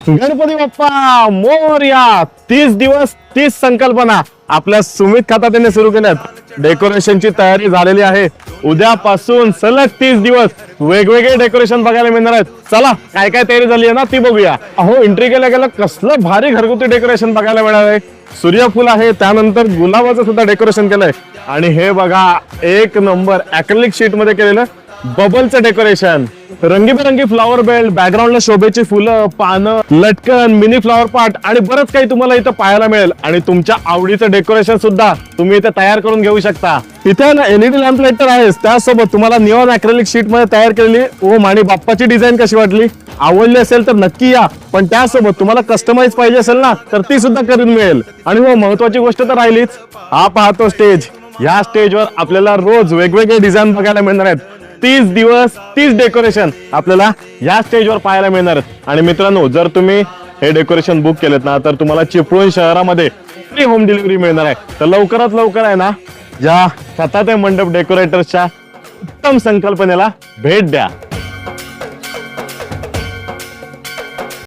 गणपती बाप्पा मोरया. 30 दिवस 30 संकल्पना आपल्या सुमित खाताने सुरू केल्यात. डेकोरेशनची तयारी झालेली आहे. उद्यापासून सलग 30 दिवस वेगवेगळे डेकोरेशन बघायला मिळणार आहेत. चला काय काय तयारी झाली आहे ना ती बघूया. अहो एंट्री केल्या गेलं कसलं भारी घरगुती डेकोरेशन बघायला मिळणार आहे. सूर्यफूल आहे, त्यानंतर गुलाबाचं सुद्धा डेकोरेशन केलंय. आणि हे बघा एक नंबर अॅक्रिलिक शीट मध्ये केलेलं बबलचं डेकोरेशन. रंगीबेरंगी फ्लॉवर बेल्ट, बॅकग्राऊंडला शोभेची फुलं, पानं, लटकन, मिनी फ्लॉवर पॉट आणि बरंच काही तुम्हाला इथं पाहायला मिळेल. आणि तुमच्या आवडीचं डेकोरेशन सुद्धा तुम्ही इथे तयार करून घेऊ शकता. इथे ना एलईडी लॅम्प लाईट तर आहेच, त्यासोबत तुम्हाला निऑन अॅक्रिलिक शीट मध्ये तयार केलेली ओम आणि बाप्पाची डिझाईन कशी वाटली? आवडली असेल तर नक्की या. पण त्यासोबत तुम्हाला कस्टमाइज पाहिजे असेल ना तर ती सुद्धा करून मिळेल. आणि हो महत्वाची गोष्ट तर राहिलीच, हा पाहतो स्टेज. या स्टेजवर आपल्याला रोज वेगवेगळे डिझाईन बघायला मिळणार आहेत. 30 दिवस 30 डेकोरेशन आपल्याला या स्टेजवर पाहायला मिळणार आहेत. आणि मित्रांनो जर तुम्ही हे डेकोरेशन बुक केलेत ना तर तुम्हाला चिपळूण शहरामध्ये फ्री होम डिलिव्हरी मिळणार आहे. तर लवकरात लवकर आहे ना या खताते मंडप डेकोरेटर्सच्या उत्तम संकल्पनेला भेट द्या.